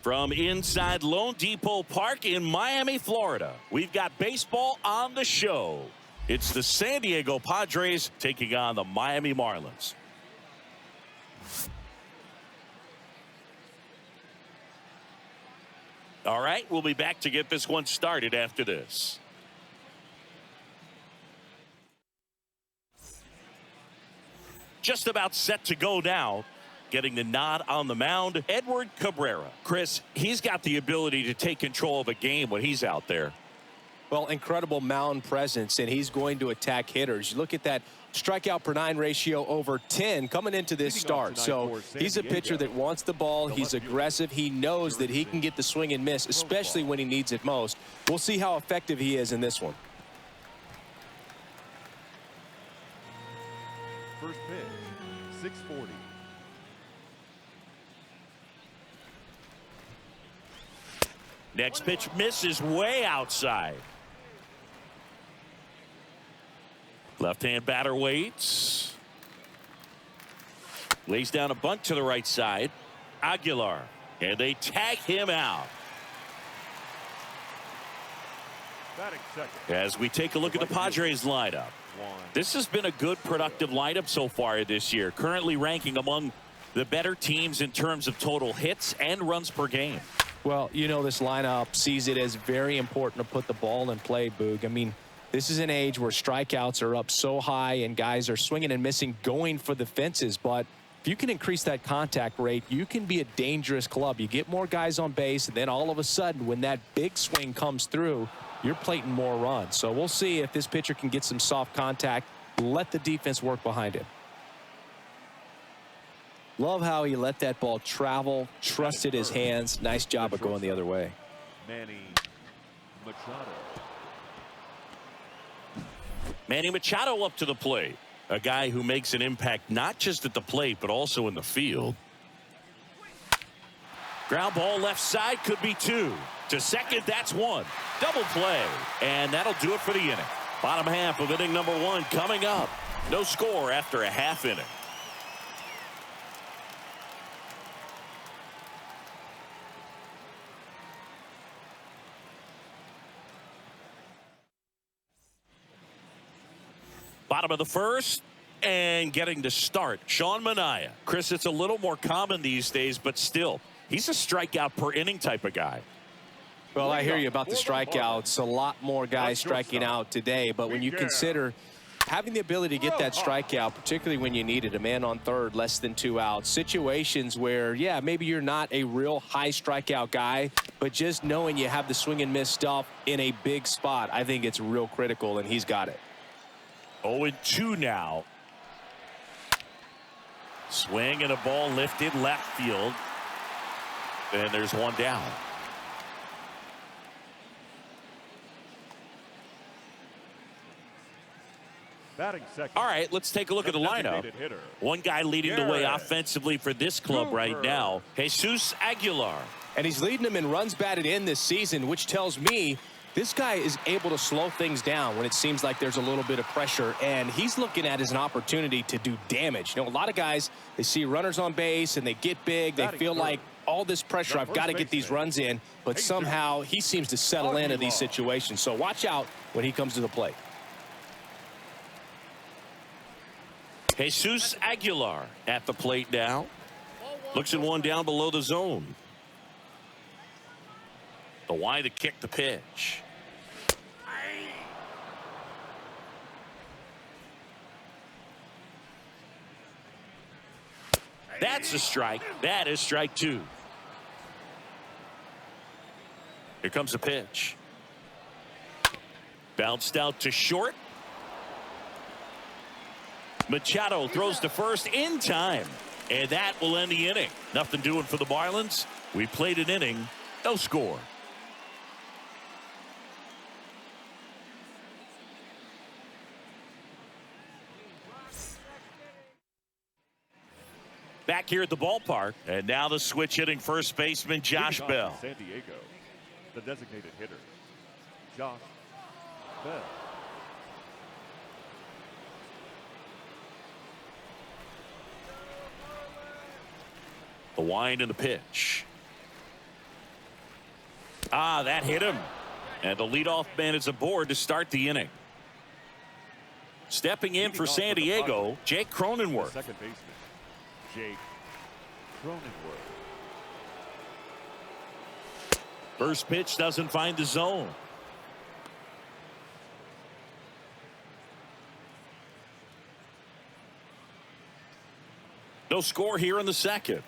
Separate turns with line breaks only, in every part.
From inside Lone Depot Park in Miami, Florida, we've got baseball on the show. It's the San Diego Padres taking on the Miami Marlins. All right, we'll be back to get this one started after this. Just about set to go now. Getting the nod on the mound, Edward Cabrera. Chris, he's got the ability to take control of a game when he's out there.
Well, incredible mound presence, and he's going to attack hitters. You look at that strikeout per 9 ratio over 10 coming into this start. So he's a pitcher that wants the ball. He's aggressive. He knows that he can get the swing and miss, especially when he needs it most. We'll see how effective he is in this one.
First pitch, 640.
Next pitch misses way outside. Left-hand batter waits. Lays down a bunt to the right side. Aguilar. And they tag him out. As we take a look at the Padres lineup. This has been a good, productive lineup so far this year. Currently ranking among the better teams in terms of total hits and runs per game.
Well, you know, this lineup sees it as very important to put the ball in play, Boog. I mean, this is an age where strikeouts are up so high and guys are swinging and missing, going for the fences. But if you can increase that contact rate, you can be a dangerous club. You get more guys on base, and then all of a sudden, when that big swing comes through, you're plating more runs. So we'll see if this pitcher can get some soft contact, let the defense work behind him. Love how he let that ball travel, trusted his hands. Nice job of going the other way.
Manny Machado.
Manny Machado up to the plate. A guy who makes an impact not just at the plate, but also in the field. Ground ball left side, could be 2. To second, that's 1. Double play. And that'll do it for the inning. Bottom half of inning number 1 coming up. No score after a half inning. Bottom of the first, and getting to start, Sean Manaea. Chris, it's a little more common these days, but still, he's a strikeout per inning type of guy.
Well, I hear you about the strikeouts. A lot more guys striking out today, but when you consider having the ability to get that strikeout, particularly when you need it, a man on third, less than 2 outs, situations where, yeah, maybe you're not a real high strikeout guy, but just knowing you have the swing and miss stuff in a big spot, I think it's real critical, and he's got it.
0-2 now. Swing and a ball lifted left field. And there's one down.
Batting second.
All right, let's take a look at the lineup. One guy leading the way offensively for this club right now, Jesus Aguilar.
And he's leading them in runs batted in this season, which tells me this guy is able to slow things down when it seems like there's a little bit of pressure, and he's looking at it as an opportunity to do damage. You know, a lot of guys, they see runners on base and they get big. They feel like all this pressure, I've got to get these runs in, but somehow he seems to settle into these situations. So watch out when he comes to the plate.
Jesus Aguilar at the plate now. Looks at one down below the zone. The wide to kick the pitch. That's a strike. That is strike 2. Here comes a pitch. Bounced out to short. Machado throws to first in time. And that will end the inning. Nothing doing for the Marlins. We played an inning. No score. Back here at the ballpark, and now the switch hitting first baseman Josh Bell.
San Diego, the designated hitter, Josh Bell.
The wind and the pitch. That hit him. And the leadoff man is aboard to start the inning. Stepping in for San Diego, Jake Cronenworth.
Second baseman, Jake Cronenworth.
First pitch doesn't find the zone. No score here in the second.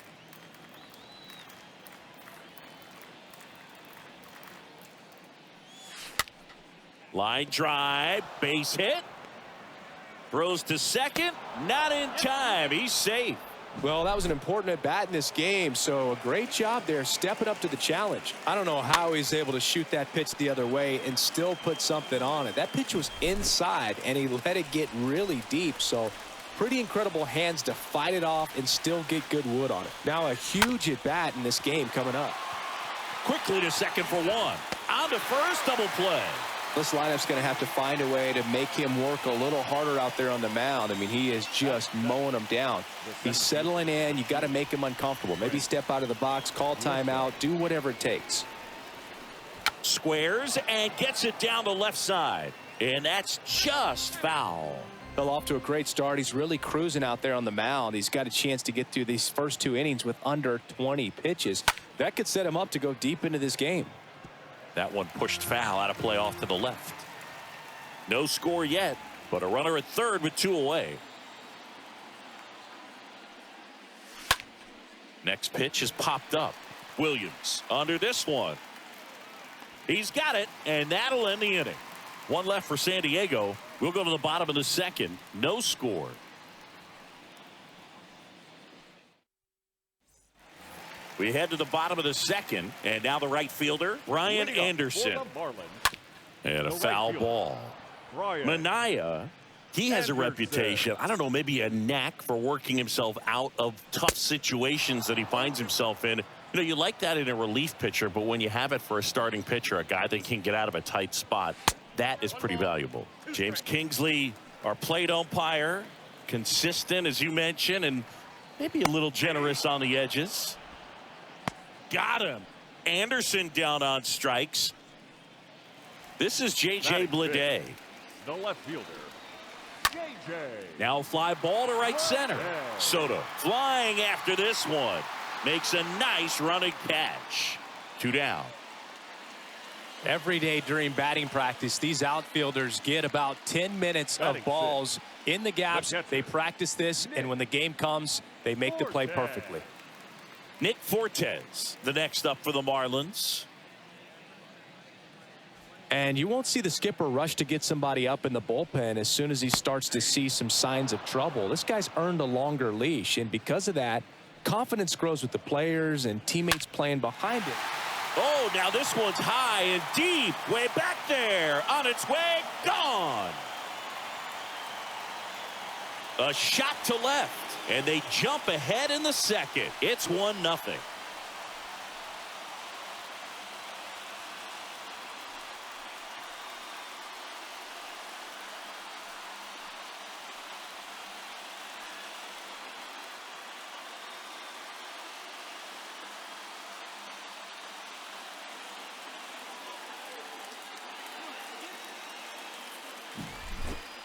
Line drive, base hit. Throws to second, not in time. He's safe.
Well, that was an important at bat in this game, so a great job there stepping up to the challenge. I don't know how he's able to shoot that pitch the other way and still put something on it. That pitch was inside, and he let it get really deep, so pretty incredible hands to fight it off and still get good wood on it. Now a huge at bat in this game coming up.
Quickly to second for one. On to first, double play.
This lineup's going to have to find a way to make him work a little harder out there on the mound. I mean, he is just mowing them down. He's settling in. You got to make him uncomfortable. Maybe step out of the box, call timeout, do whatever it takes.
Squares and gets it down the left side. And that's just foul.
Well, off to a great start. He's really cruising out there on the mound. He's got a chance to get through these first two innings with under 20 pitches. That could set him up to go deep into this game.
That one pushed foul out of play off to the left. No score yet, but a runner at third with two away. Next pitch is popped up. Williams under this one. He's got it, and that'll end the inning. One left for San Diego. We'll go to the bottom of the second. No score. We head to the bottom of the second, and now the right fielder, Ryan Anderson. And a foul ball. Mania, he has a reputation, I don't know, maybe a knack for working himself out of tough situations that he finds himself in. You know, you like that in a relief pitcher, but when you have it for a starting pitcher, a guy that can get out of a tight spot, that is pretty valuable. James Kingsley, our plate umpire, consistent, as you mentioned, and maybe a little generous on the edges. Got him. Anderson down on strikes. This is J.J. Bleday.
The left fielder, J.J.
Now fly ball to right center. Soto flying after this one. Makes a nice running catch. Two down.
Every day during batting practice, these outfielders get about 10 minutes of balls in the gaps. They practice this, and when the game comes, they make the play perfectly.
Nick Fortes, the next up for the Marlins.
And you won't see the skipper rush to get somebody up in the bullpen as soon as he starts to see some signs of trouble. This guy's earned a longer leash, and because of that, confidence grows with the players and teammates playing behind him.
Oh, now this one's high and deep, way back there, on its way, gone. A shot to left. And they jump ahead in the second. It's 1-0.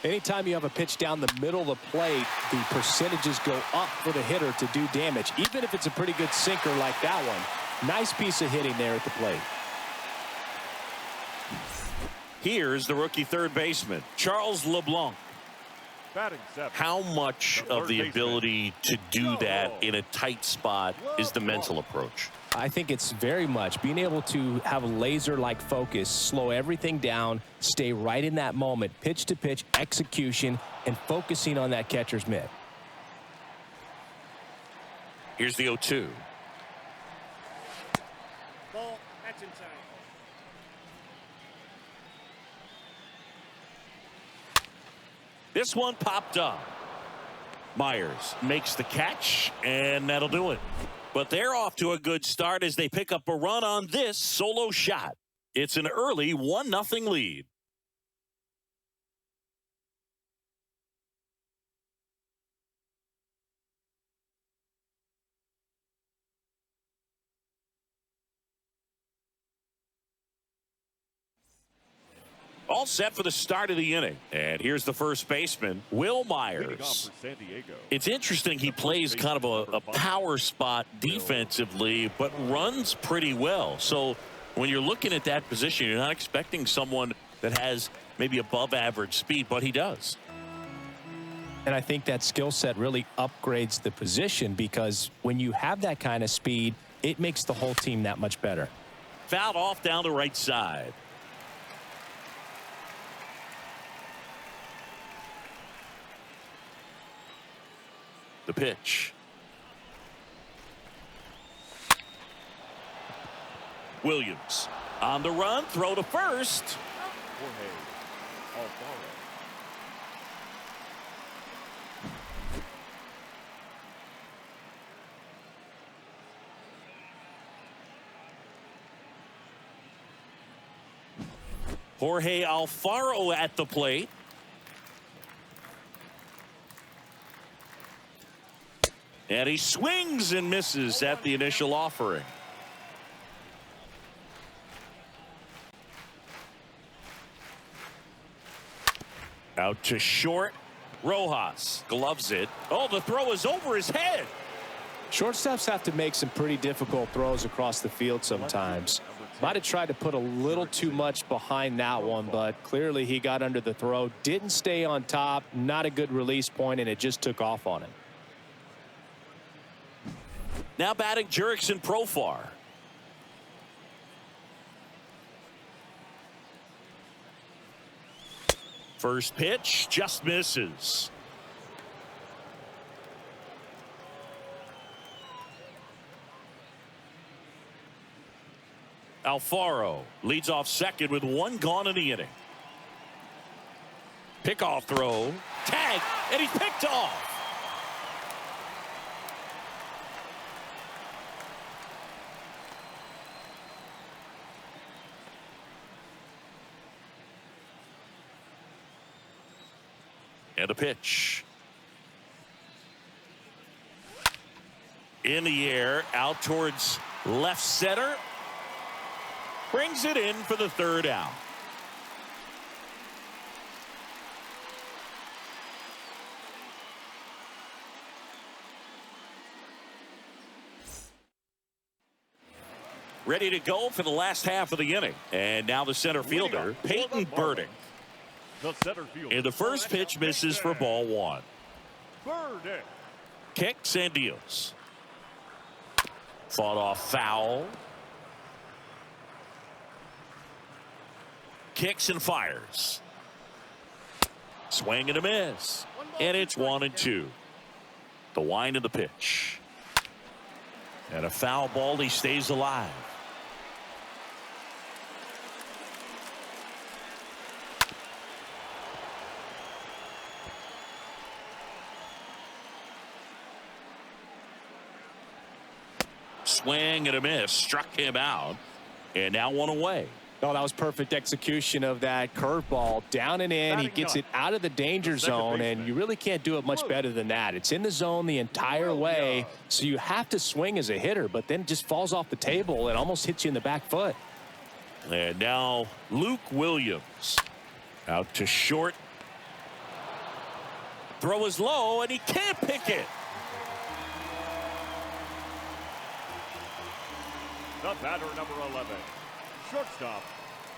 Anytime you have a pitch down the middle of the plate, the percentages go up for the hitter to do damage, even if it's a pretty good sinker like that one. Nice piece of hitting there at the plate.
Here's the rookie third baseman, Charles Leblanc. How much of the ability to do that in a tight spot is the mental approach?
I think it's very much being able to have a laser-like focus, slow everything down, stay right in that moment, pitch-to-pitch execution, and focusing on that catcher's mitt.
Here's the 0-2.
Ball, that's inside.
This one popped up. Myers makes the catch, and that'll do it. But they're off to a good start as they pick up a run on this solo shot. It's an early 1-0 lead. All set for the start of the inning. And here's the first baseman, Will Myers. It's interesting he plays kind of a power spot defensively, but runs pretty well. So when you're looking at that position, you're not expecting someone that has maybe above average speed, but he does.
And I think that skill set really upgrades the position, because when you have that kind of speed, it makes the whole team that much better.
Fouled off down the right side. The pitch. Williams on the run, throw to first.
Jorge Alfaro.
Jorge Alfaro at the plate. And he swings and misses at the initial offering. Out to short. Rojas gloves it. Oh, the throw is over his head.
Shortstops have to make some pretty difficult throws across the field sometimes. Might have tried to put a little too much behind that one, but clearly he got under the throw, didn't stay on top, not a good release point, and it just took off on him.
Now batting Jurickson Profar. First pitch just misses. Alfaro leads off second with one gone in the inning. Pickoff throw. Tag. And he's picked off. And a pitch. In the air, out towards left center. Brings it in for the third out. Ready to go for the last half of the inning. And now the center fielder, Peyton Burdick. And the first pitch misses for ball one. Kicks and deals. Fought off foul. Kicks and fires. Swing and a miss. And it's 1-2. The wind of the pitch. And a foul ball. He stays alive. Swing and a miss. Struck him out. And now one away.
Oh, that was perfect execution of that curveball. Down and in. He gets it out of the danger zone, and you really can't do it much better than that. It's in the zone the entire way, so you have to swing as a hitter, but then it just falls off the table and almost hits you in the back foot.
And now Luke Williams out to short. Throw is low, and he can't pick it.
The batter, number 11, shortstop.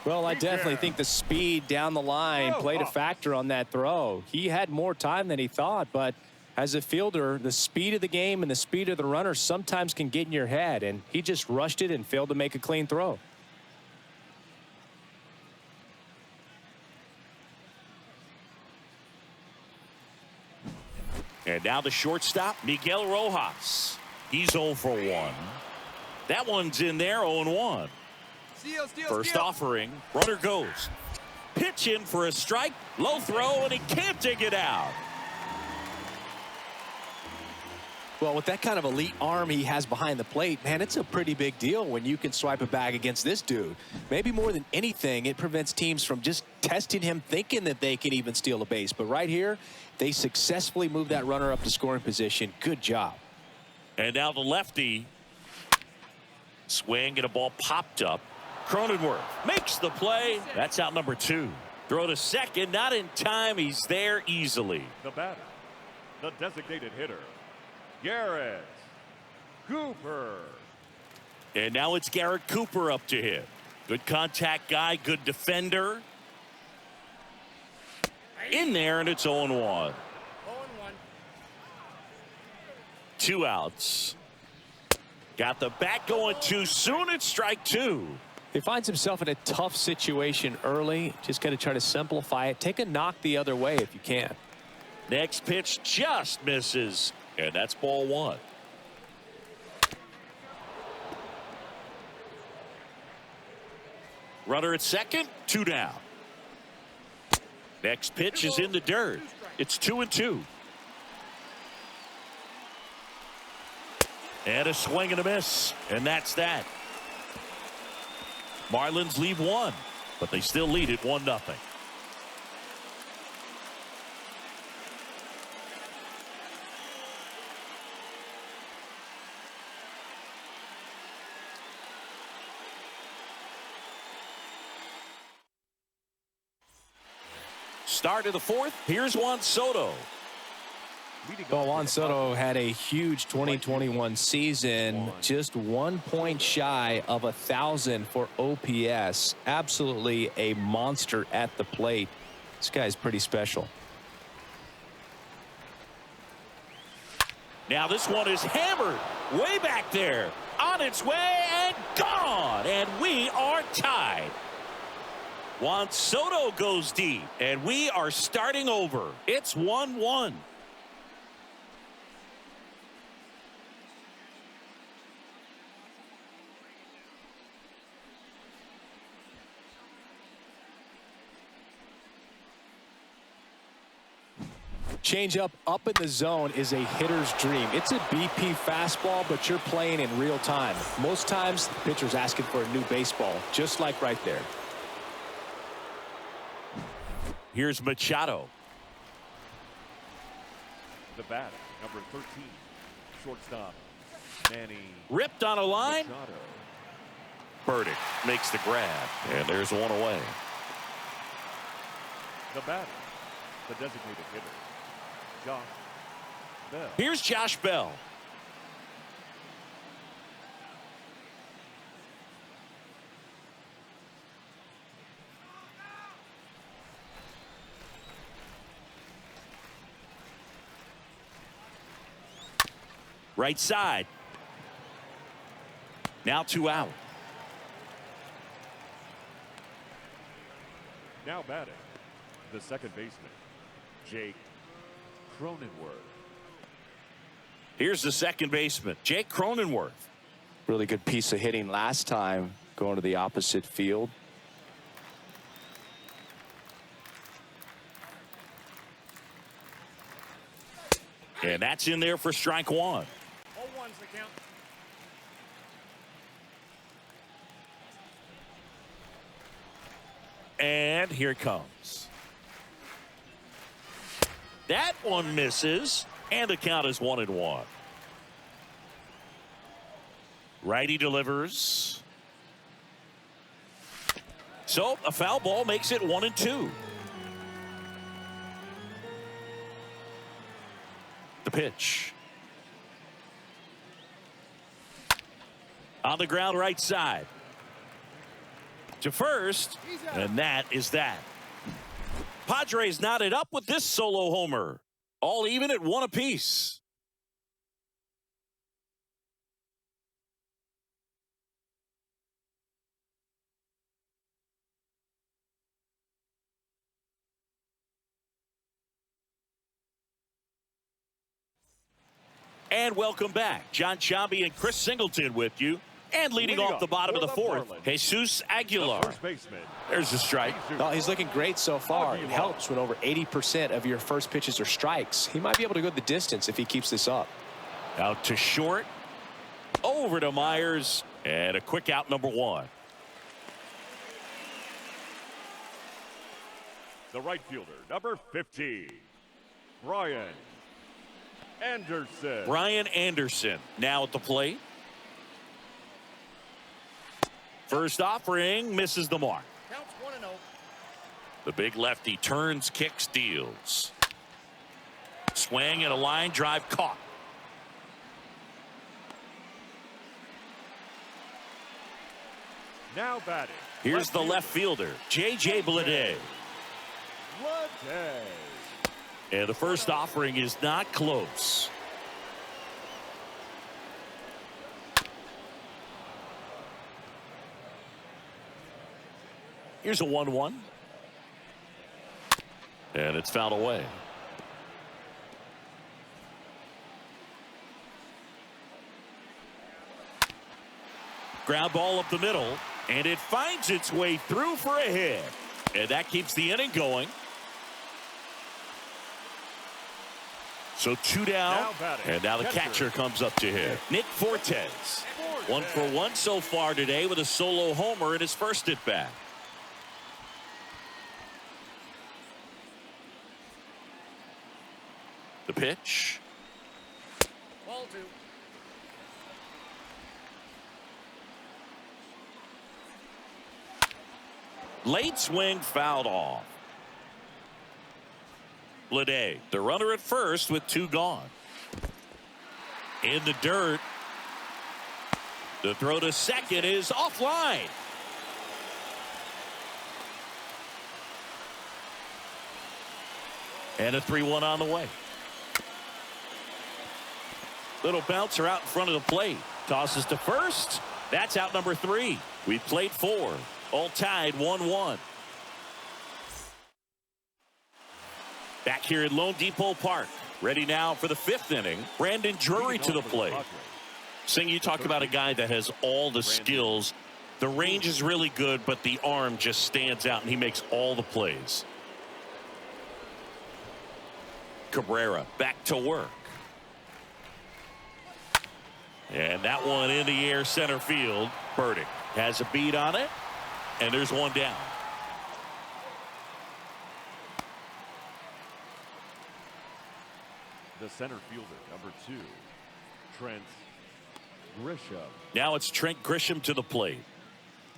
Well, I definitely think the speed down the line played a factor on that throw. He had more time than he thought, but as a fielder, the speed of the game and the speed of the runner sometimes can get in your head, and he just rushed it and failed to make a clean throw.
And now the shortstop, Miguel Rojas. He's 0 for 1. That one's in there, 0-1. First offering, runner goes. Pitch in for a strike, low throw, and he can't dig it out.
Well, with that kind of elite arm he has behind the plate, man, it's a pretty big deal when you can swipe a bag against this dude. Maybe more than anything, it prevents teams from just testing him, thinking that they can even steal a base. But right here, they successfully moved that runner up to scoring position. Good job.
And now the lefty. Swing and a ball popped up. Cronenworth makes the play. That's out number 2. Throw to second, not in time. He's there easily.
The batter, the designated hitter, Garrett Cooper.
And now it's Garrett Cooper up to hit. Good contact guy, good defender. In there, and it's 0-1.
0-1.
2 outs. Got the bat going too soon. It's strike 2.
He finds himself in a tough situation early. Just got to try to simplify it. Take a knock the other way if you can.
Next pitch just misses, and that's ball 1. Runner at second, 2 down. Next pitch is in the dirt. It's 2-2. And a swing and a miss, and that's that. Marlins leave 1, but they still lead it 1-0. Start of the 4th. Here's Juan Soto.
Well, Juan Soto had a huge 2021 season, just 1 point shy of 1,000 for OPS. Absolutely a monster at the plate. This guy's pretty special.
Now this one is hammered way back there, on its way and gone, and we are tied. Juan Soto goes deep, and we are starting over. It's 1-1.
Changeup up in the zone is a hitter's dream. It's a BP fastball, but you're playing in real time. Most times, the pitcher's asking for a new baseball, just like right there.
Here's Machado.
The bat, number 13, shortstop, Manny.
Ripped on a line.
Machado.
Burdick makes the grab, and there's one away.
The batter, the designated hitter, Josh Bell.
Here's Josh Bell. Right side. Now 2 out.
Now batting, the second baseman, Jake Cronenworth.
Here's the second baseman, Jake Cronenworth.
Really good piece of hitting last time, going to the opposite field.
And that's in there for strike 1.
0-1's the count.
And here it comes. That one misses, and the count is 1-1. Righty delivers. So a foul ball makes it 1-2. The pitch. On the ground right side. To first, and that is that. Padres knotted up with this solo homer. All even at 1 apiece. And welcome back. John Chambi and Chris Singleton with you. And leading off the bottom of the 4th, Jesus Aguilar.
The first baseman.
There's the strike.
Oh, he's looking great so far. It helps when over 80% of your first pitches are strikes. He might be able to go the distance if he keeps this up.
Out to short. Over to Myers. And a quick out, number 1.
The right fielder, number 50, Brian Anderson.
Brian Anderson now at the plate. First offering misses the mark.
Counts 1-0.
The big lefty turns, kicks, deals. Swing and a line drive caught.
Now batting.
Here's the left fielder, J.J. Bleday. And the first offering is not close. Here's a 1-1. And it's fouled away. Ground ball up the middle, and it finds its way through for a hit. And that keeps the inning going. So 2 down, and now the catcher comes up to hit. Nick Fortes. 1 for 1 so far today with a solo homer in his first at bat. The pitch.
Ball 2.
Late swing fouled off. Bleday, the runner at first with 2 gone. In the dirt. The throw to second is offline. And a 3-1 on the way. Little bouncer out in front of the plate. Tosses to first. That's out number 3. We've played 4. All tied 1-1. Back here at Lone Depot Park. Ready now for the 5th inning. Brandon Drury to the plate. Sing, you talk about a guy that has all the skills. The range is really good, but the arm just stands out, and he makes all the plays. Cabrera back to work. And that one in the air center field. Burdick has a beat on it. And there's 1 down.
The center fielder, number 2, Trent Grisham.
Now it's Trent Grisham to the plate.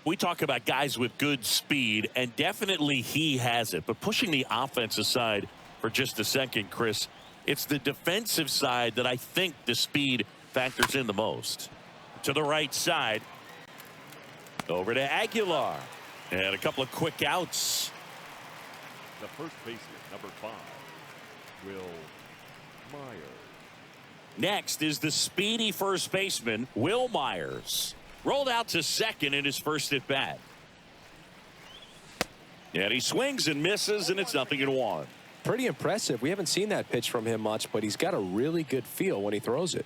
We talk about guys with good speed, and definitely he has it. But pushing the offense aside for just a second, Chris, it's the defensive side that I think the speed factors in the most. To the right side. Over to Aguilar. And a couple of quick outs.
The first baseman, number 5, Will Myers.
Next is the speedy first baseman, Will Myers. Rolled out to second in his first at bat. And he swings and misses, and it's 0-1.
Pretty impressive. We haven't seen that pitch from him much, but he's got a really good feel when he throws it.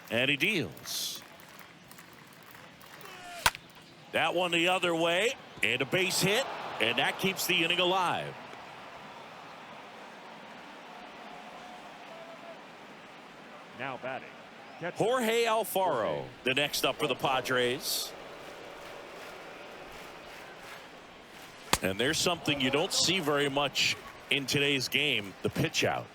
And he deals. That one the other way, and a base hit, and that keeps the inning alive.
Now batting,
Jorge Alfaro, the next up for the Padres. And there's something you don't see very much in today's game, the pitch out.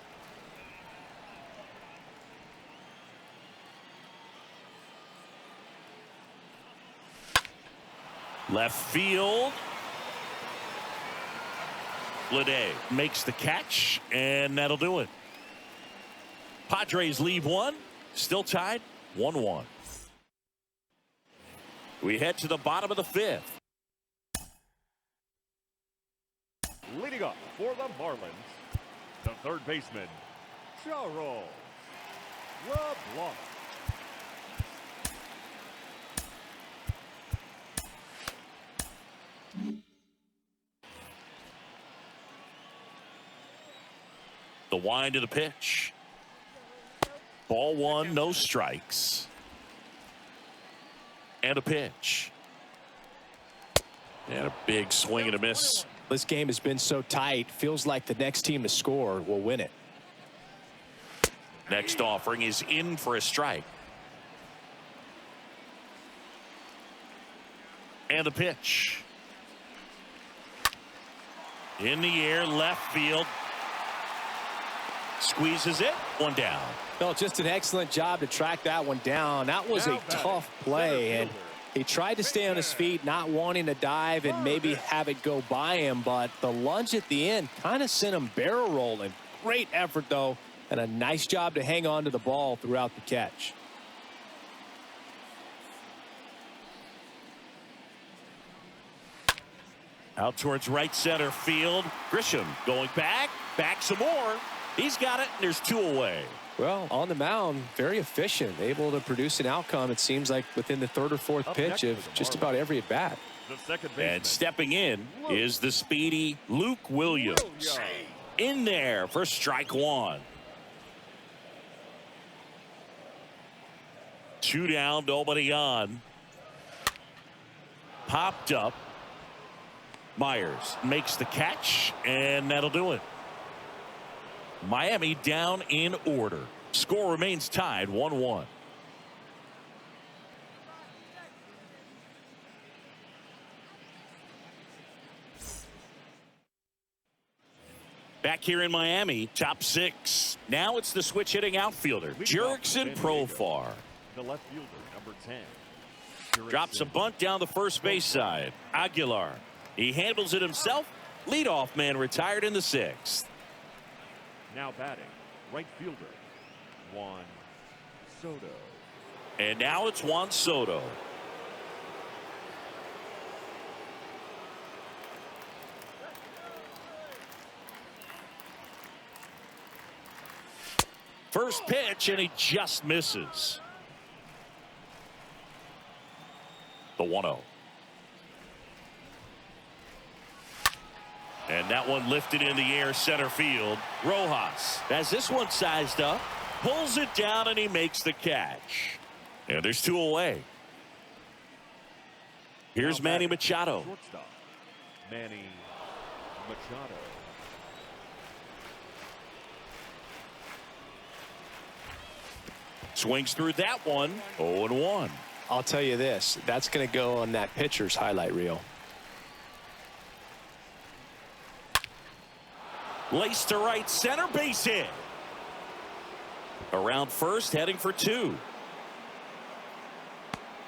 Left field. Bleday makes the catch, and that'll do it. Padres leave 1. Still tied 1-1. We head to the bottom of the 5th.
Leading up for the Marlins, the third baseman, Charles Leblanc.
The wind of the pitch. Ball 1, no strikes. And a pitch. And a big swing and a miss.
This game has been so tight. Feels like the next team to score will win it.
Next offering is in for a strike. And the pitch. In the air, left field. Squeezes it. One down.
No, just an excellent job to track that one down. That was a tough play, and he tried to stay on his feet, not wanting to dive and maybe have it go by him, but the lunge at the end kind of sent him barrel rolling. Great effort, though, and a nice job to hang on to the ball throughout the catch.
Out towards right center field. Grisham going back some more. He's got it, and there's 2 away.
Well, on the mound, very efficient, able to produce an outcome, it seems like, within the 3rd or 4th pitch of just about every at-bat.
And stepping in is the speedy Luke Williams. In there for strike 1. 2 down, nobody on. Popped up. Myers makes the catch, and that'll do it. Miami down in order. Score remains tied 1-1. Back here in Miami, top 6. Now it's the switch hitting outfielder, Jurickson Profar.
The left fielder, number 10.
Drops a bunt down the first base side. Aguilar. He handles it himself. Leadoff man retired in the 6th.
Now batting, right fielder, Juan Soto.
And now it's Juan Soto. First pitch, and he just misses. The 1-0. And that one lifted in the air center field. Rojas has this one sized up, pulls it down, and he makes the catch. And there's 2 away. Here's Manny Machado.
Shortstop, Manny Machado.
Swings through that one. 0-1.
I'll tell you this, that's going to go on that pitcher's highlight reel.
Laced to right center, base hit. Around first, heading for 2.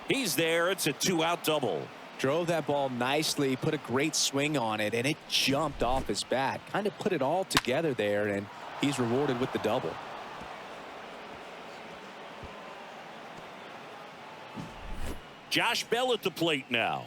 He's there. It's a 2-out double.
Drove that ball nicely, put a great swing on it, and it jumped off his bat. Kind of put it all together there, and he's rewarded with the double.
Josh Bell at the plate now.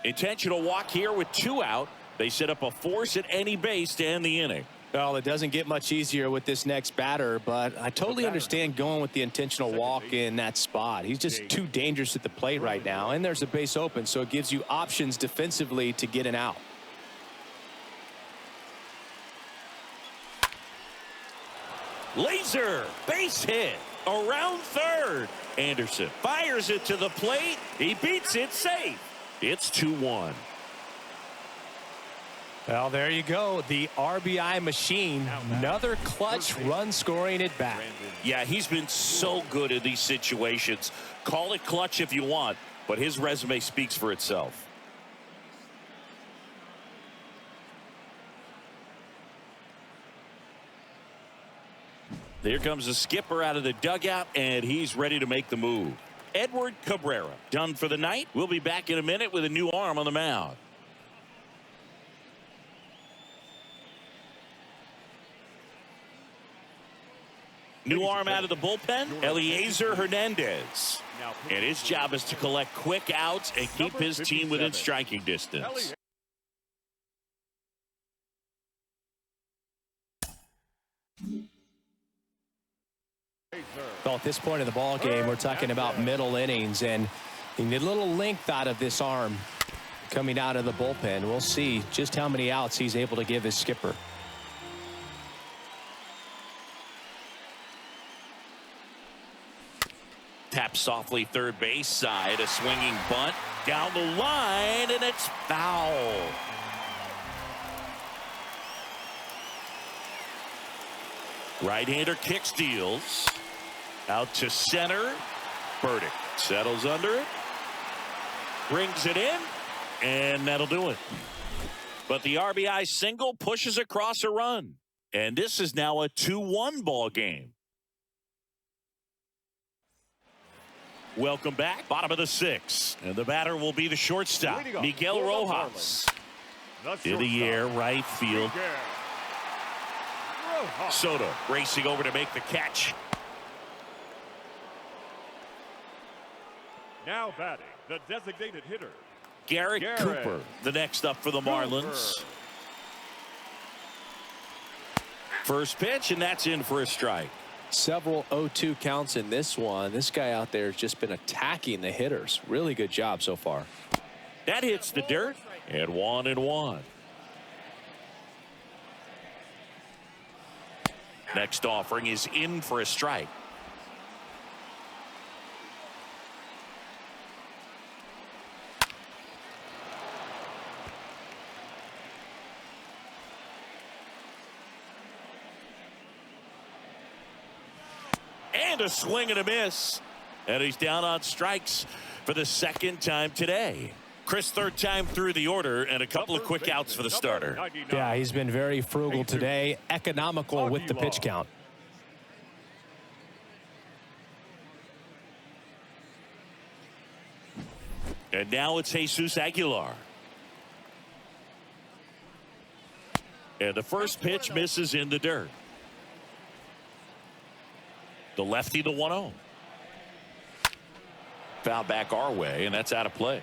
Intentional walk here with 2 out. They set up a force at any base to end the inning.
Well, it doesn't get much easier with this next batter, but I totally understand going with the intentional walk in that spot. He's just too dangerous at the plate right now, and there's a base open, so it gives you options defensively to get an out.
Laser, base hit, around third. Anderson fires it to the plate. He beats it safe. It's 2-1.
Well, there you go. The RBI machine. Another clutch run scoring at bat.
Yeah, he's been so good in these situations. Call it clutch if you want, but his resume speaks for itself. There comes the skipper out of the dugout, and he's ready to make the move. Edward Cabrera done for the night. We'll be back in a minute with a new arm on the mound. New arm out of the bullpen, Eliezer Hernandez. And his job is to collect quick outs and keep his team within striking distance.
Well, at this point in the ball game, we're talking about middle innings, and you need a little length out of this arm coming out of the bullpen. We'll see just how many outs he's able to give his skipper.
Tap softly third base side, a swinging bunt down the line, and it's foul. Right-hander kick steals. Out to center. Burdick settles under it. Brings it in. And that'll do it. But the RBI single pushes across a run. And this is now a 2-1 ball game. Welcome back. Bottom of the 6th. And the batter will be the shortstop, Miguel Rojas. In the air, right field. Soto racing over to make the catch.
Now batting, the designated hitter,
Garrett Cooper, the next up for the Marlins. First pitch, and that's in for a strike.
Several 0-2 counts in this one. This guy out there has just been attacking the hitters. Really good job so far.
That hits the dirt, and 1-1. Next offering is in for a strike. And a swing and a miss. And he's down on strikes for the second time today. Chris, third time through the order, and a couple of quick outs for the starter.
Yeah, he's been very frugal today, economical with the pitch count.
And now it's Jesus Aguilar. And the first pitch misses in the dirt. The lefty, the 1-0. Foul back our way, and that's out of play.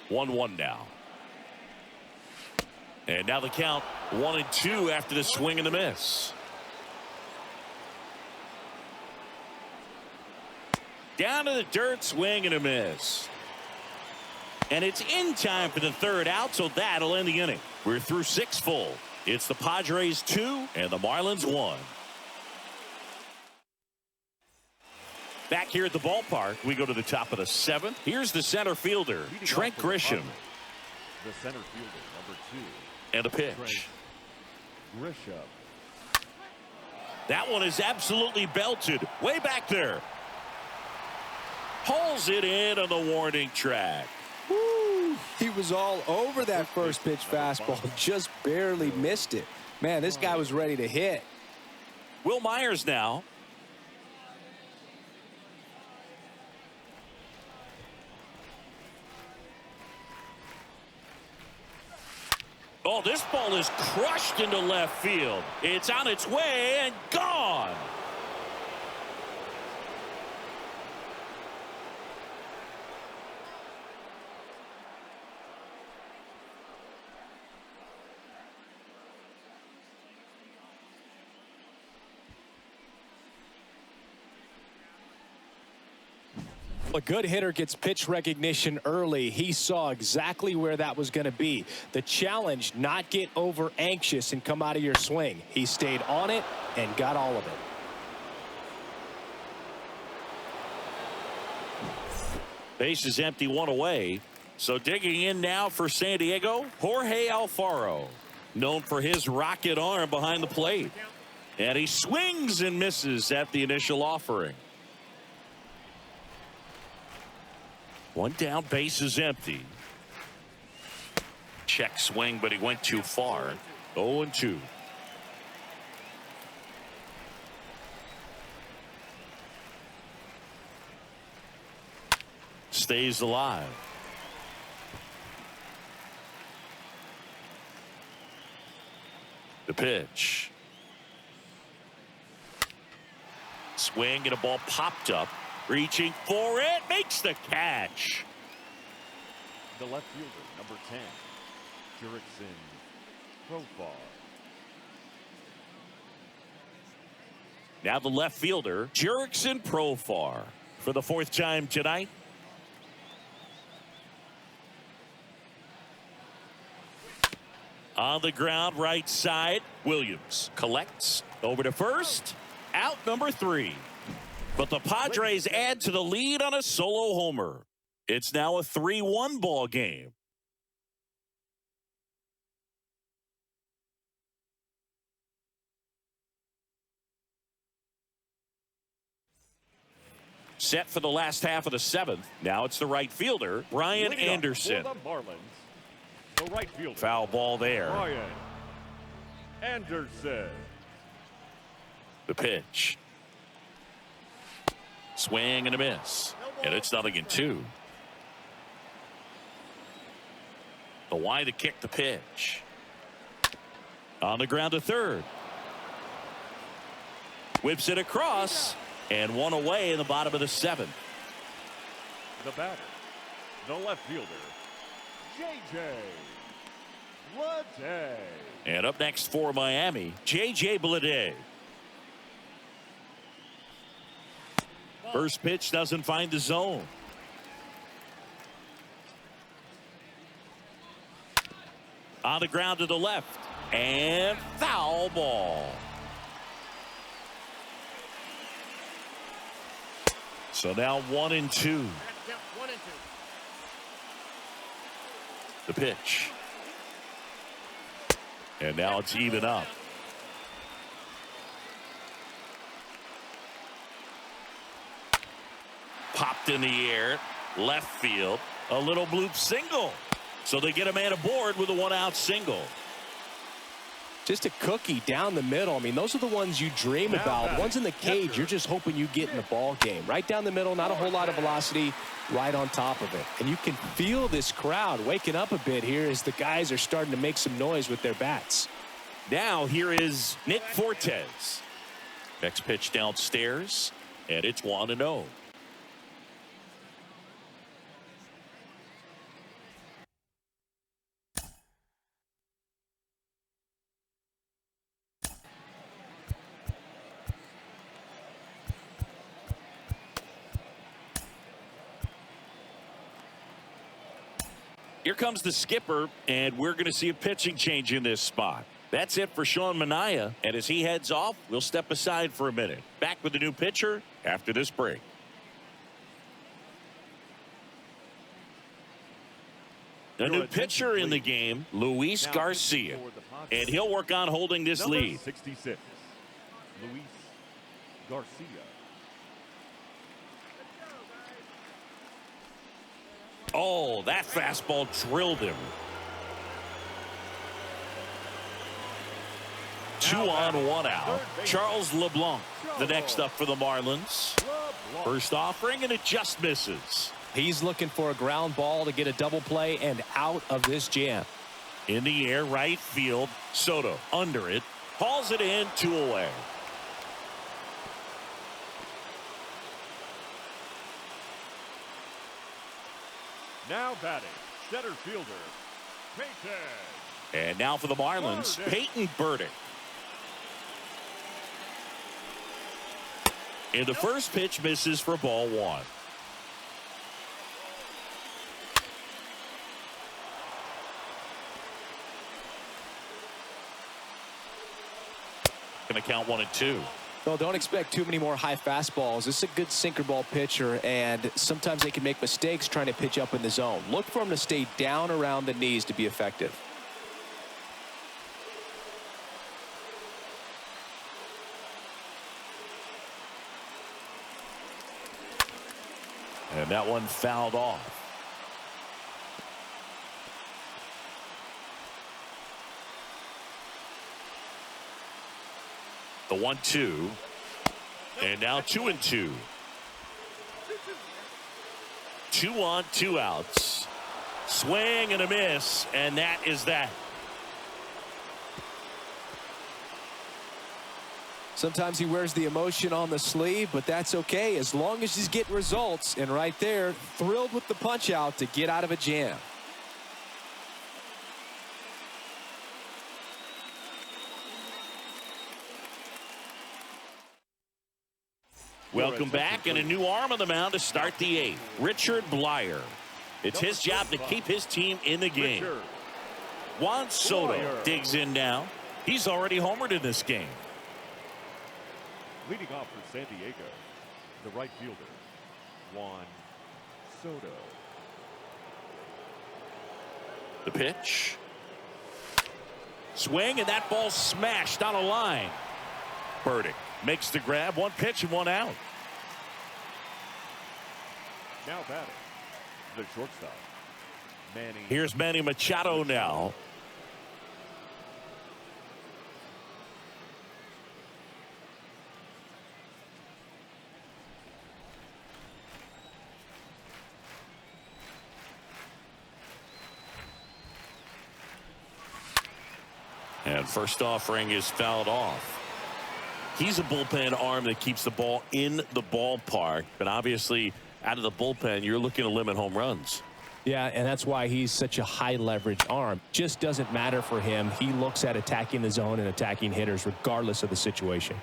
1-1 now. And now the count 1-2 after the swing and the miss. Down to the dirt, swing and a miss. And it's in time for the third out, so that'll end the inning. We're through 6 full. It's the Padres 2 and the Marlins 1. Back here at the ballpark, we go to the top of the 7th. Here's the center fielder, Trent Grisham.
The center fielder, number 2.
And a pitch.
Grisham.
That one is absolutely belted. Way back there. Pulls it in on the warning track.
Woo, he was all over that first pitch fastball. Just barely missed it. Man, this guy was ready to hit.
Will Myers now. Oh, this ball is crushed into left field. It's on its way and gone.
A good hitter gets pitch recognition early. He saw exactly where that was going to be. The challenge, not get over anxious and come out of your swing. He stayed on it and got all of it.
Base is empty, 1 away. So digging in now for San Diego, Jorge Alfaro, known for his rocket arm behind the plate. And he swings and misses at the initial offering. One down, base is empty. Check swing, but he went too far. 0-2. Stays alive. The pitch. Swing and a ball popped up. Reaching for it, makes the catch.
The left fielder, number 10, Jurickson Profar.
Now the left fielder, Jurickson Profar, for the 4th time tonight. On the ground, right side, Williams collects over to first. Out number 3. But the Padres add to the lead on a solo homer. It's now a 3-1 ball game. Set for the last half of the 7th. Now it's the right fielder, Brian Anderson.
For the Marlins, the right fielder.
Foul ball there.
Brian Anderson.
The pitch. Swing and a miss. And it's 0-2. The Y to kick the pitch. On the ground to third. Whips it across. And one away in the bottom of the 7th.
The batter, the left fielder, J.J. Bleday.
And up next for Miami, J.J. Bleday. First pitch doesn't find the zone. On the ground to the left. And foul ball. So now 1-2. The pitch. And now it's even up. Popped in the air. Left field. A little bloop single. So they get a man aboard with a 1-out single.
Just a cookie down the middle. I mean, those are the ones you dream about. Ones in the cage, you're just hoping you get in the ball game. Right down the middle, not a whole lot of velocity, right on top of it. And you can feel this crowd waking up a bit here as the guys are starting to make some noise with their bats.
Now here is Nick Fortes. Next pitch downstairs, and it's 1-0. Here comes the skipper, and we're going to see a pitching change in this spot. That's it for Sean Manaea, and as he heads off, we'll step aside for a minute. Back with the new pitcher after this break. A new pitcher in the game, Luis Garcia, and he'll work on holding this lead.
66, Luis Garcia.
Oh, that fastball drilled him. 2 on, 1 out. Charles Leblanc, the next up for the Marlins. First offering, and it just misses.
He's looking for a ground ball to get a double play and out of this jam.
In the air, right field. Soto under it. Hauls it in, 2 away.
Now batting, center fielder, Peyton.
And now for the Marlins, Peyton Burdick. And the first pitch misses for ball 1. Going to count 1 and 2.
Well, don't expect too many more high fastballs. This is a good sinker ball pitcher, and sometimes they can make mistakes trying to pitch up in the zone. Look for him to stay down around the knees to be effective.
And that one fouled off. The 1-2. And now 2 and 2. 2 on, 2 outs. Swing and a miss, and that is that.
Sometimes he wears the emotion on the sleeve, but that's okay as long as he's getting results. And right there, thrilled with the punch out to get out of a jam.
Welcome back, and a new arm on the mound to start the 8th. Richard Blyer. It's his job to keep his team in the game. Juan Soto digs in now. He's already homered in this game.
Leading off for San Diego, the right fielder, Juan Soto.
The pitch. Swing, and that ball smashed on a line. Burdick makes the grab. 1 pitch and 1 out.
Now batting, the shortstop, Manny.
Here's Manny Machado now. And first offering is fouled off. He's a bullpen arm that keeps the ball in the ballpark. But obviously, out of the bullpen, you're looking to limit home runs.
Yeah, and that's why he's such a high leverage arm. Just doesn't matter for him. He looks at attacking the zone and attacking hitters regardless of the situation.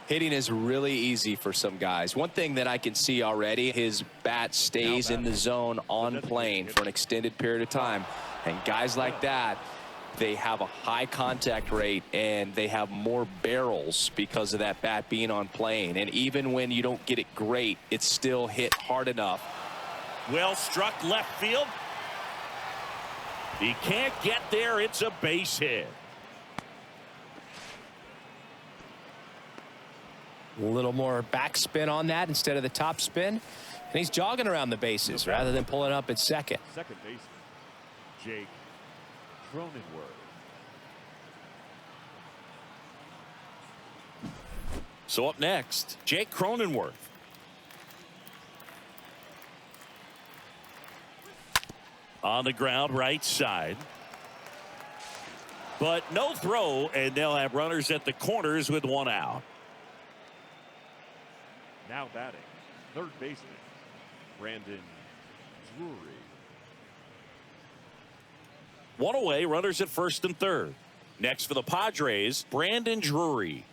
Hitting is really easy for some guys. One thing that I can see already, his bat stays in the zone on plane for an extended period of time. And guys like that, they have a high contact rate and they have more barrels because of that bat being on plane. And even when you don't get it great, it's still hit hard enough.
Well struck left field. He can't get there. It's a base hit.
A little more backspin on that instead of the top spin. And he's jogging around the bases rather than pulling up at second.
Second baseman, Jake Cronenworth.
So up next, Jake Cronenworth. On the ground, right side. But no throw, and they'll have runners at the corners with one out.
Now batting, third baseman, Brandon Drury.
One away, runners at first and third. Next for the Padres, Brandon Drury.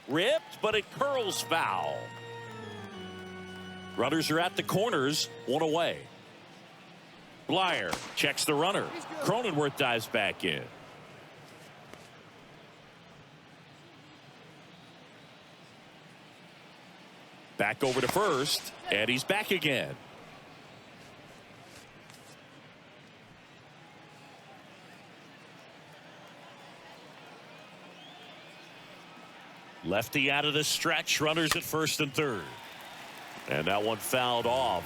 Ripped, but it curls foul. Runners are at the corners, one away. Blyer checks the runner. Cronenworth dives back in. Back over to first, and he's back again. Lefty out of the stretch, runners at first and third. And that one fouled off.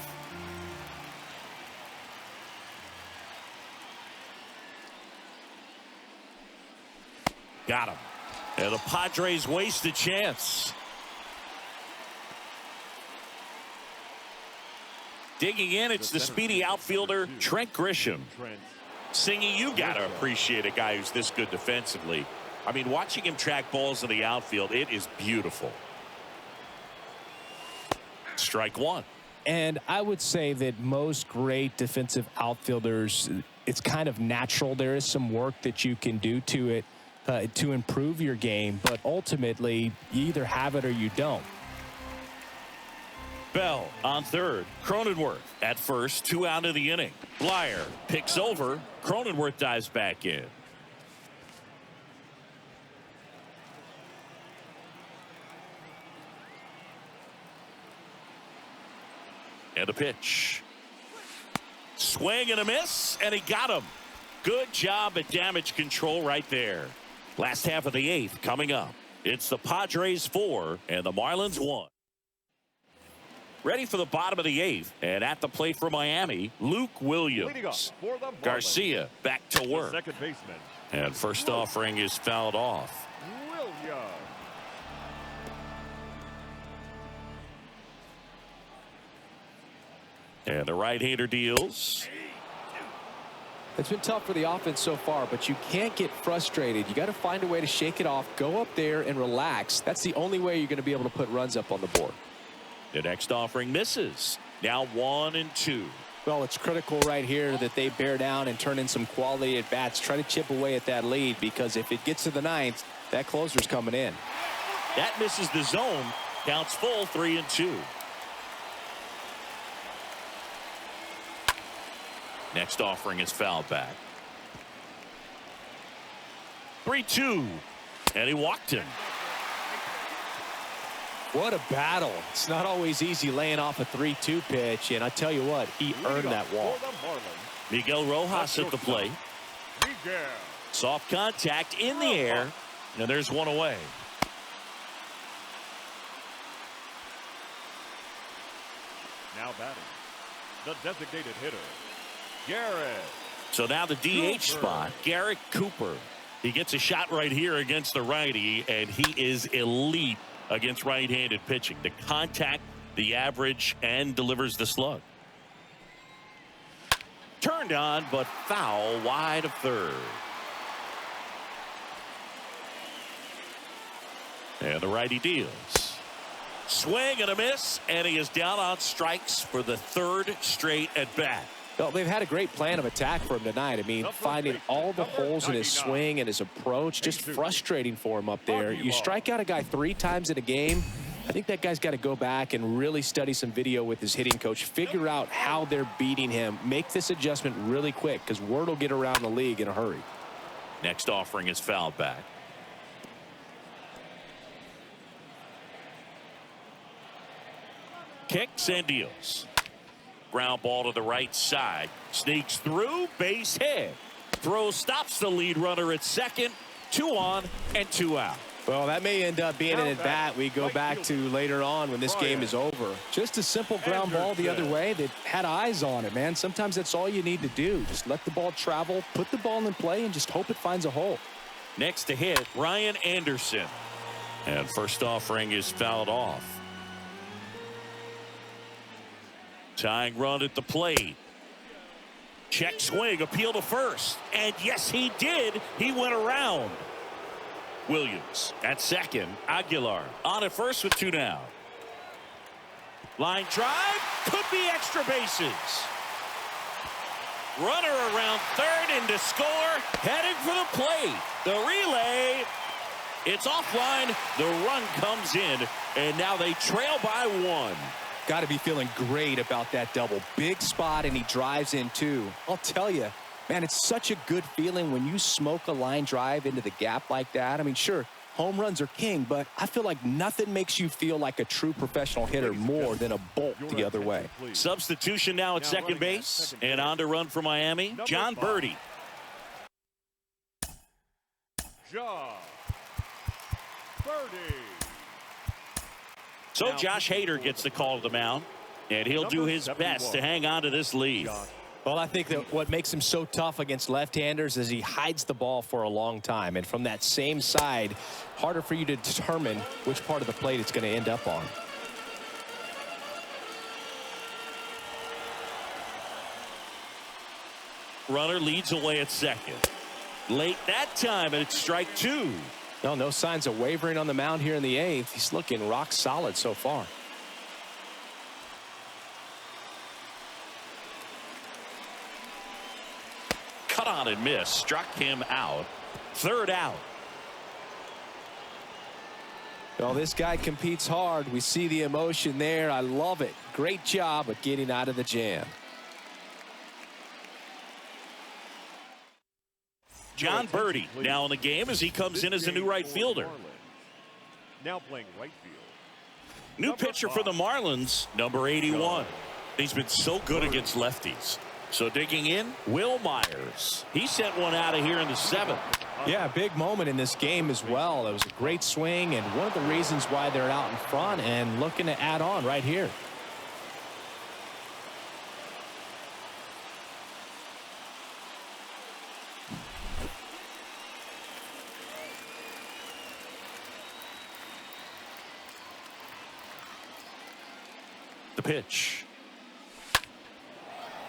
Got him. And the Padres waste a chance. Digging in, it's the speedy outfielder, Trent Grisham. Singy, you got to appreciate a guy who's this good defensively. I mean, watching him track balls in the outfield, it is beautiful. Strike one.
And I would say that most great defensive outfielders, it's kind of natural. There is some work that you can do to it to improve your game, but ultimately you either have it or you don't.
Bell on third. Cronenworth at first, 2 out of the inning. Blyer picks over. Cronenworth dives back in. And a pitch. Swing and a miss, and he got him. Good job at damage control right there. Last half of the 8th coming up. It's the Padres 4 and the Marlins 1. Ready for the bottom of the 8th, and at the plate for Miami, Luke Williams. Garcia back to work.
Second baseman.
And first offering is fouled off.
Williams.
And the right-hander deals.
It's been tough for the offense so far, but you can't get frustrated. You got to find a way to shake it off, go up there and relax. That's the only way you're going to be able to put runs up on the board.
The next offering misses. Now 1 and 2.
Well, it's critical right here that they bear down and turn in some quality at bats. Try to chip away at that lead, because if it gets to the 9th, that closer's coming in.
That misses the zone. Counts full, 3 and 2. Next offering is fouled back. 3-2. And he walked him.
What a battle. It's not always easy laying off a 3-2 pitch, and I tell you what, he earned that walk.
Miguel Rojas at the plate.
Miguel
Soft contact in the air, and there's one away.
Now batting, the designated hitter, Garrett.
So now the DH spot, Garrett Cooper. He gets a shot right here against the righty, and he is elite against right-handed pitching. The contact, the average, and delivers the slug. Turned on, but foul wide of third. And the righty deals. Swing and a miss, and he is down on strikes for the third straight at bat.
Well, they've had a great plan of attack for him tonight. I mean, finding all the holes in his swing and his approach, just frustrating for him up there. You strike out a guy 3 times in a game, I think that guy's got to go back and really study some video with his hitting coach, figure out how they're beating him, make this adjustment really quick, because word will get around the league in a hurry.
Next offering is fouled back. Kicks and deals. Ground ball to the right side. Sneaks through, base hit. Throw stops the lead runner at second. 2 on and 2 out.
Well, that may end up being an at bat we go back to later on when this game is over. Just a simple ground ball the other way that had eyes on it, man. Sometimes that's all you need to do. Just let the ball travel, put the ball in play, and just hope it finds a hole.
Next to hit, Ryan Anderson. And first offering is fouled off. Tying run at the plate. Check swing, appeal to first. And yes, he did. He went around. Williams at second. Aguilar on at first with 2 down. Line drive. Could be extra bases. Runner around third and to score. Headed for the plate. The relay. It's offline. The run comes in. And now they trail by 1.
Got to be feeling great about that double. Big spot, and he drives in too. I'll tell you, man, it's such a good feeling when you smoke a line drive into the gap like that. I mean, sure, home runs are king, but I feel like nothing makes you feel like a true professional hitter more than a bolt the other way.
Substitution now at second base, and on to run for Miami, John Birdie.
John Birdie.
So Josh Hader gets the call to the mound, and he'll do his best to hang on to this lead.
Well, I think that what makes him so tough against left-handers is he hides the ball for a long time. And from that same side, harder for you to determine which part of the plate it's going to end up on.
Runner leads away at second. Late that time, and it's strike 2.
No signs of wavering on the mound here in the 8th. He's looking rock solid so far.
Cut on and miss. Struck him out. 3rd out.
Well, this guy competes hard. We see the emotion there. I love it. Great job of getting out of the jam.
John Birdie now in the game as he comes in as a new right fielder.
Now playing right field.
New pitcher for the Marlins, number 81. He's been so good against lefties. So digging in, Will Myers. He sent one out of here in the 7th.
Yeah, big moment in this game as well. It was a great swing, and one of the reasons why they're out in front and looking to add on right here.
The pitch.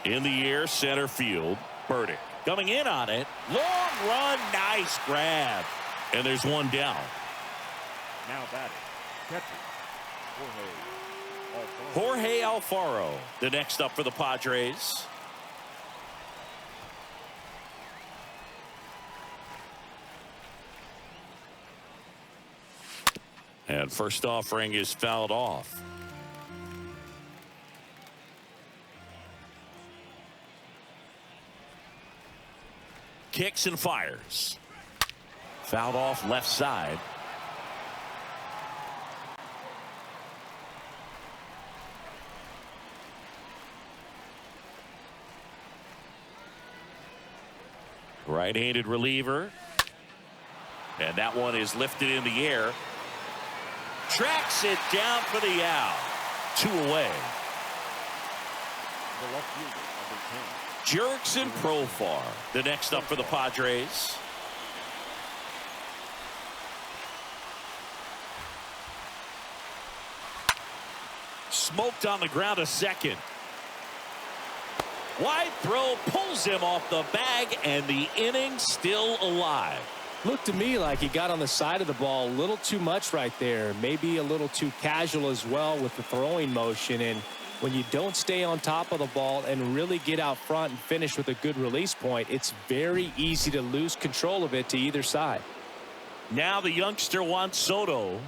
In the air, center field. Burdick coming in on it. Long run, nice grab. And there's one down.
Now batting, catcher,
Jorge Alfaro, the next up for the Padres. And first offering is fouled off. Kicks and fires. Fouled off left side. Right-handed reliever. And that one is lifted in the air. Tracks it down for the out. 2 away.
The left fielder, number 10.
Jurickson Profar, the next up for the Padres. Smoked on the ground a second. Wide throw pulls him off the bag, and the inning still alive.
Looked to me like he got on the side of the ball a little too much right there. Maybe a little too casual as well with the throwing motion. And when you don't stay on top of the ball and really get out front and finish with a good release point, it's very easy to lose control of it to either side.
Now the youngster Juan Soto.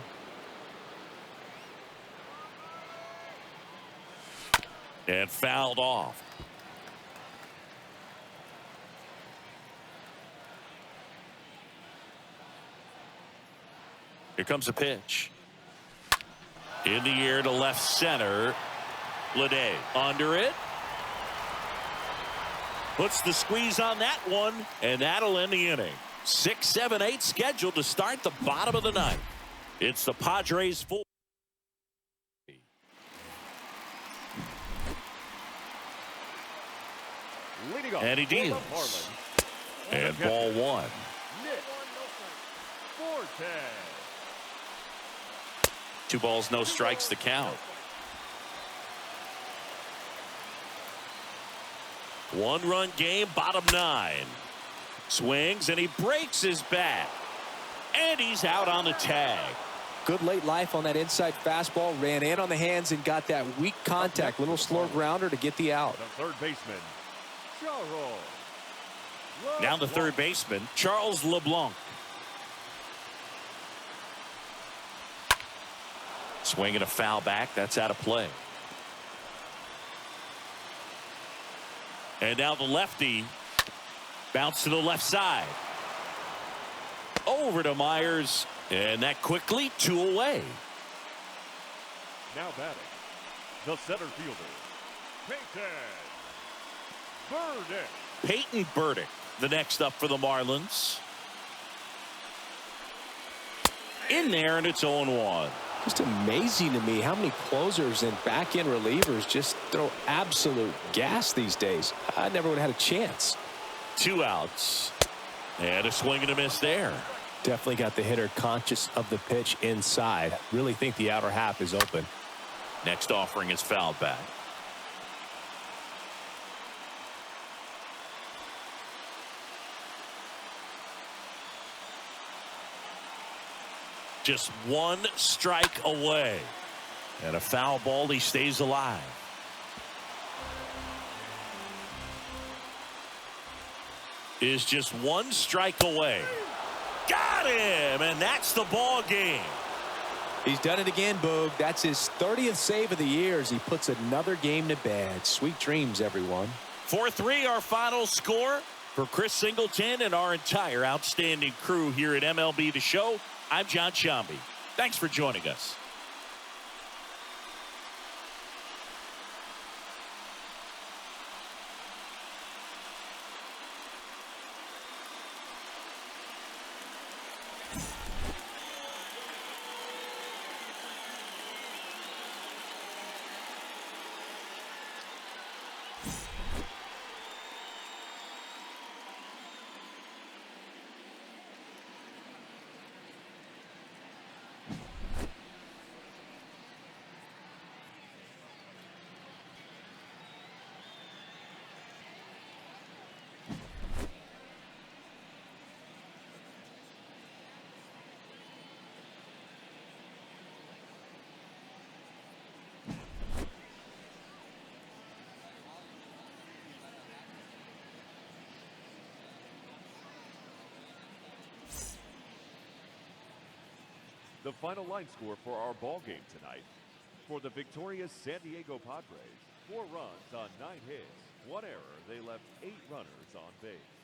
And fouled off. Here comes a pitch. In the air to left center. Lede under it. Puts the squeeze on that one, and that'll end the inning. 6, 7, 8 scheduled to start the bottom of the ninth. It's the Padres 4. And he deals. And ball 1.
Forte.
2 balls, no strikes to count. 1-run game, bottom 9. Swings, and he breaks his bat. And he's out on the tag.
Good late life on that inside fastball. Ran in on the hands and got that weak contact. Little slow grounder to get the out.
The third baseman, Charles.
Now the third baseman, Charles Leblanc. Swinging a foul back. That's out of play. And now the lefty. Bounce to the left side. Over to Myers. And that quickly 2 away.
Now batting, the center fielder,
Peyton Burdick, the next up for the Marlins. In there, and it's 0-1.
Just amazing to me how many closers and back-end relievers just throw absolute gas these days. I never would have had a chance.
2 outs. And a swing and a miss there.
Definitely got the hitter conscious of the pitch inside. Really think the outer half is open.
Next offering is fouled back. Just 1 strike away. And a foul ball, he stays alive. Is just 1 strike away. Got him, and that's the ball game.
He's done it again, Boog. That's his 30th save of the year as he puts another game to bed. Sweet dreams, everyone.
4-3 our final score. For Chris Singleton and our entire outstanding crew here at MLB The Show, I'm John Shambi. Thanks for joining us.
The final line score for our ball game tonight. For the victorious San Diego Padres, 4 runs on 9 hits, 1 error. They left 8 runners on base.